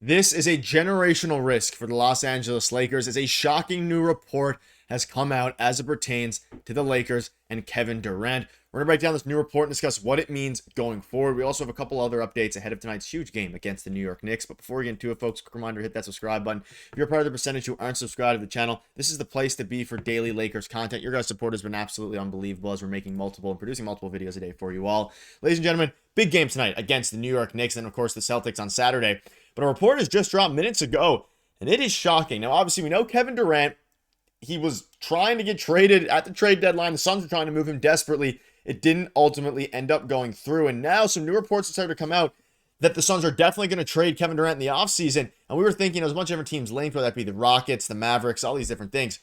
This is a generational risk for the Los Angeles Lakers as a shocking new report has come out as it pertains to the Lakers and Kevin Durant. We're going to break down this new report and discuss what it means going forward. We also have a couple other updates ahead of tonight's huge game against the New York Knicks. But before we get into it, folks, quick reminder, hit that subscribe button. If you're part of the percentage who aren't subscribed to the channel, this is the place to be for daily Lakers content. Your guys' support has been absolutely unbelievable as we're making multiple and producing multiple videos a day for you all. Ladies and gentlemen, big game tonight against the New York Knicks and, of course, the Celtics on Saturday. But a report has just dropped minutes ago, and it is shocking. Now, obviously, we know Kevin Durant, he was trying to get traded at the trade deadline. The Suns were trying to move him desperately. It didn't ultimately end up going through. And now some new reports have started to come out that the Suns are definitely going to trade Kevin Durant in the offseason. And we were thinking there was a bunch of different teams linked, whether that be the Rockets, the Mavericks, all these different things.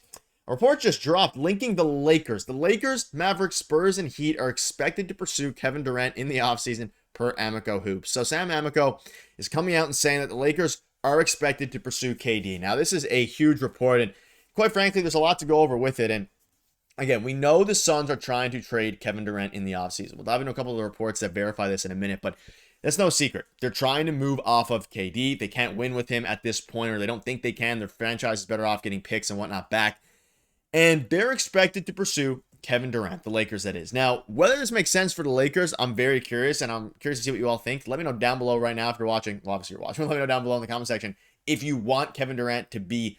A report just dropped linking the Lakers. The Lakers, Mavericks, Spurs, and Heat are expected to pursue Kevin Durant in the offseason per Amico Hoops. So Sam Amico is coming out and saying that the Lakers are expected to pursue KD. Now, this is a huge report, and quite frankly, there's a lot to go over with it. And again, we know the Suns are trying to trade Kevin Durant in the offseason. We'll dive into a couple of the reports that verify this in a minute, but that's no secret. They're trying to move off of KD. They can't win with him at this point, or they don't think they can. Their franchise is better off getting picks and whatnot back. And they're expected to pursue Kevin Durant, the Lakers, that is. Now, whether this makes sense for the Lakers, I'm very curious, and I'm curious to see what you all think. Let me know down below right now if you're watching. Well, obviously you're watching. Let me know down below in the comment section if you want Kevin Durant to be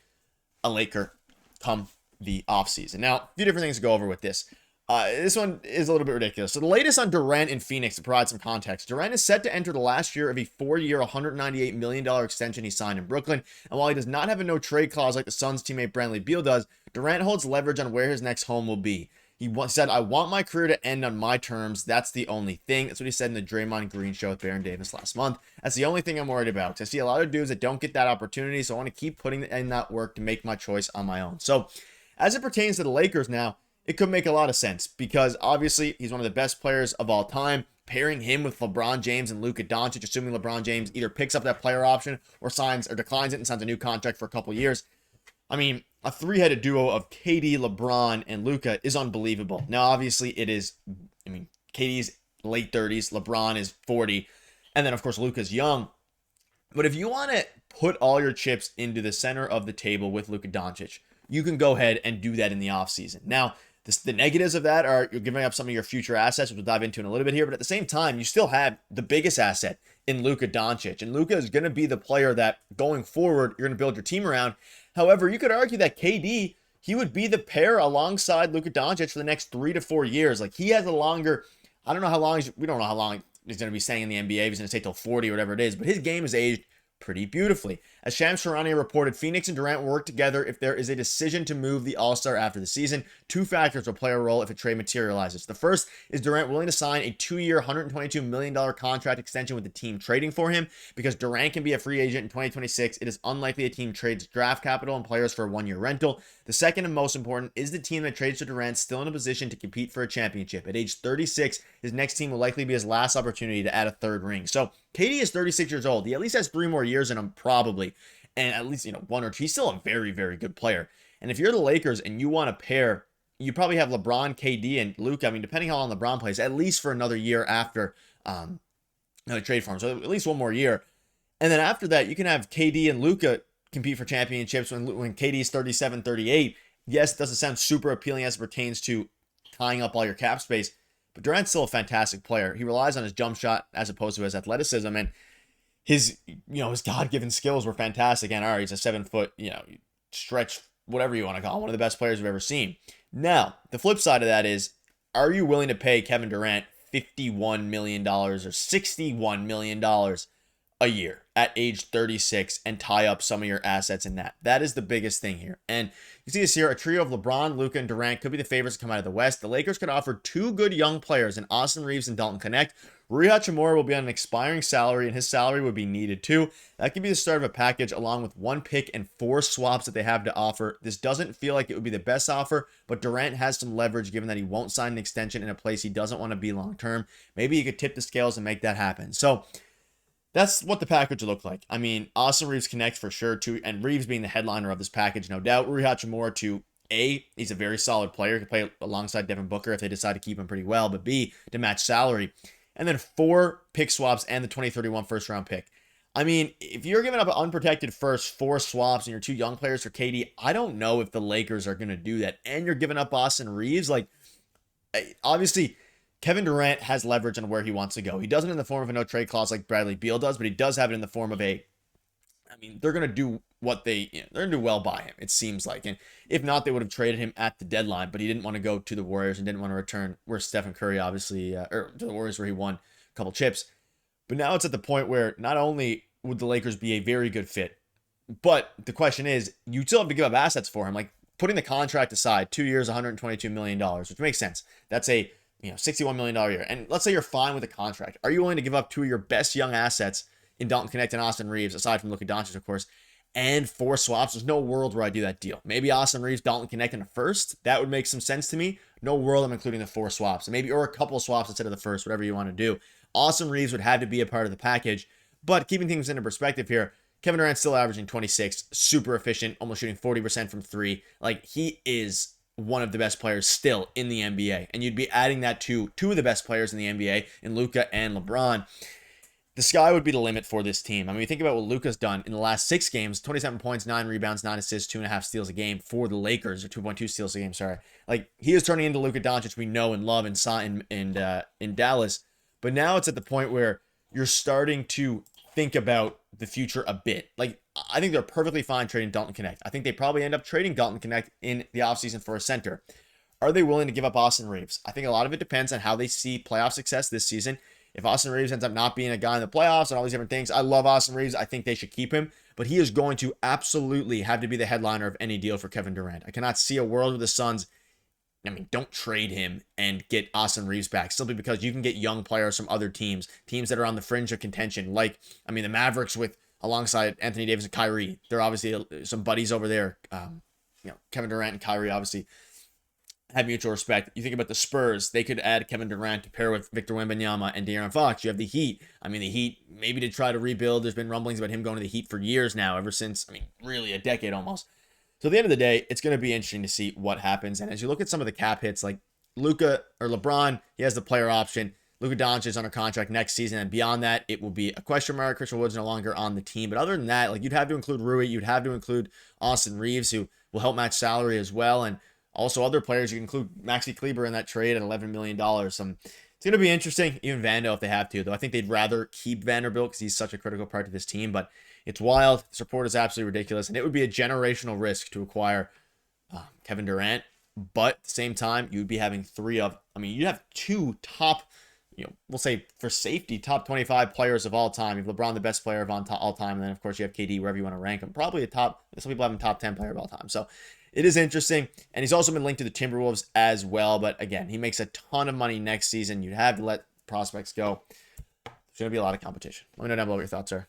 a Laker come the offseason. Now, a few different things to go over with this. This one is a little bit ridiculous. So the latest on Durant in Phoenix, to provide some context, Durant is set to enter the last year of a 4-year, $198 million extension he signed in Brooklyn. And while he does not have a no-trade clause like the Suns teammate Bradley Beal does, Durant holds leverage on where his next home will be. He said, "I want my career to end on my terms. That's the only thing." That's what he said in the Draymond Green show with Baron Davis last month. That's the only thing I'm worried about. I see a lot of dudes that don't get that opportunity, so I want to keep putting in that work to make my choice on my own. So as it pertains to the Lakers now, it could make a lot of sense because obviously he's one of the best players of all time. Pairing him with LeBron James and Luka Doncic, assuming LeBron James either picks up that player option or signs or declines it and signs a new contract for a couple years. I mean, a three-headed duo of KD, LeBron, and Luka is unbelievable. Now, obviously, it is, KD's late 30s, LeBron is 40, and then, of course, Luka's young. But if you want to put all your chips into the center of the table with Luka Doncic, you can go ahead and do that in the offseason. Now, the negatives of that are you're giving up some of your future assets, which we'll dive into in a little bit here, but at the same time, you still have the biggest asset in Luka Doncic. And Luka is going to be the player that, going forward, you're going to build your team around. However, you could argue that KD, he would be the pair alongside Luka Doncic for the next 3 to 4 years. Like, he has a longer, I don't know how long, we don't know how long he's going to be staying in the NBA. He's going to stay till 40 or whatever it is, but his game has aged pretty beautifully. As Shams Charania reported, Phoenix and Durant will work together if there is a decision to move the All-Star after the season. Two factors will play a role if a trade materializes. The first is Durant willing to sign a 2-year, $122 million contract extension with the team trading for him. Because Durant can be a free agent in 2026, it is unlikely a team trades draft capital and players for a 1-year rental. The second and most important is the team that trades to Durant still in a position to compete for a championship. At age 36, his next team will likely be his last opportunity to add a third ring. So KD is 36 years old. He at least has 3 more years in him, probably. And at least, 1 or 2. He's still a very, very good player. And if you're the Lakers and you want to pair, you probably have LeBron, KD, and Luka. I mean, depending how long LeBron plays, at least for another year after trade for him. So at least 1 more year. And then after that, you can have KD and Luka compete for championships when KD is 37, 38. Yes, it doesn't sound super appealing as it pertains to tying up all your cap space. But Durant's still a fantastic player. He relies on his jump shot as opposed to his athleticism. And his God-given skills were fantastic. And all right, he's a 7-foot, stretch, whatever you want to call him, one of the best players we've ever seen. Now, the flip side of that is, are you willing to pay Kevin Durant $51 million or $61 million a year at age 36 and tie up some of your assets in that? That is the biggest thing here. And you see this here, a trio of LeBron, Luka, and Durant could be the favorites to come out of the West. The Lakers could offer 2 good young players in Austin Reaves and Dalton Knecht. Hachimura will be on an expiring salary, and his salary would be needed too. That could be the start of a package along with 1 pick and 4 swaps that they have to offer. This doesn't feel like it would be the best offer, but Durant has some leverage given that he won't sign an extension in a place he doesn't want to be long term. Maybe he could tip the scales and make that happen. So that's what the package would look like. I mean, Austin Reaves connect for sure too, and Reaves being the headliner of this package, no doubt. Hachimura to A, he's a very solid player. He can play alongside Devin Booker if they decide to keep him pretty well, but B, to match salary. And then 4 pick swaps and the 2031 first round pick. I mean, if you're giving up an unprotected first, 4 swaps, and your 2 young players for KD, I don't know if the Lakers are going to do that. And you're giving up Austin Reaves. Like, obviously, Kevin Durant has leverage on where he wants to go. He doesn't in the form of a no trade clause like Bradley Beal does, but he does have it in the form of I mean, they're going to do what they're going to do well by him, it seems like. And if not, they would have traded him at the deadline, but he didn't want to go to the Warriors and didn't want to return where Stephen Curry, obviously, or to the Warriors where he won a couple chips. But now it's at the point where not only would the Lakers be a very good fit, but the question is, you still have to give up assets for him. Like, putting the contract aside, 2 years, $122 million, which makes sense. That's a $61 million year. And let's say you're fine with the contract. Are you willing to give up 2 of your best young assets in Dalton, Knecht, and Austin Reaves, aside from Luka Doncic, of course, and 4 swaps? There's no world where I do that deal. Maybe Austin Reaves, Dalton, Knecht in a first. That would make some sense to me. No world I'm including the 4 swaps. Maybe, or a couple of swaps instead of the first, whatever you want to do. Austin Reaves would have to be a part of the package. But keeping things into perspective here, Kevin Durant's still averaging 26, super efficient, almost shooting 40% from 3. Like, he is one of the best players still in the NBA. And you'd be adding that to 2 of the best players in the NBA in Luka and LeBron. The sky would be the limit for this team. I mean, you think about what Luka's done in the last 6 games, 27 points, 9 rebounds, 9 assists, 2.5 steals a game for the Lakers, or 2.2 steals a game, sorry. Like, he is turning into Luka Doncic we know and love and saw in Dallas. But now it's at the point where you're starting to think about the future a bit. Like, I think they're perfectly fine trading Dalton Knecht. I think they probably end up trading Dalton Knecht in the offseason for a center. Are they willing to give up Austin Reaves? I think a lot of it depends on how they see playoff success this season. If Austin Reaves ends up not being a guy in the playoffs and all these different things, I love Austin Reaves. I think they should keep him. But he is going to absolutely have to be the headliner of any deal for Kevin Durant. I cannot see a world where the Suns, don't trade him and get Austin Reaves back, simply because you can get young players from other teams that are on the fringe of contention. Like, the Mavericks alongside Anthony Davis and Kyrie. They're obviously some buddies over there. Kevin Durant and Kyrie obviously have mutual respect. You think about the Spurs, they could add Kevin Durant to pair with Victor Wembanyama and De'Aaron Fox. You have the Heat. The Heat, maybe to try to rebuild. There's been rumblings about him going to the Heat for years now, ever since, really a decade almost. So at the end of the day, it's going to be interesting to see what happens. And as you look at some of the cap hits, like Luka or LeBron, he has the player option. Luka Doncic is under contract next season, and beyond that, it will be a question mark. Christian Wood's no longer on the team. But other than that, like, you'd have to include Rui, you'd have to include Austin Reaves, who will help match salary as well. And also other players, you can include Maxi Kleber in that trade at $11 million. It's going to be interesting, even Vando if they have to, though I think they'd rather keep Vanderbilt because he's such a critical part of this team. But it's wild. This report is absolutely ridiculous, and it would be a generational risk to acquire Kevin Durant. But at the same time, you'd be having you'd have 2 top, we'll say for safety, top 25 players of all time. You have LeBron, the best player of all time, and then of course you have KD, wherever you want to rank him. Probably some people have him top 10 player of all time. So it is interesting. And he's also been linked to the Timberwolves as well. But again, he makes a ton of money next season. You'd have to let prospects go. There's going to be a lot of competition. Let me know down below what your thoughts are.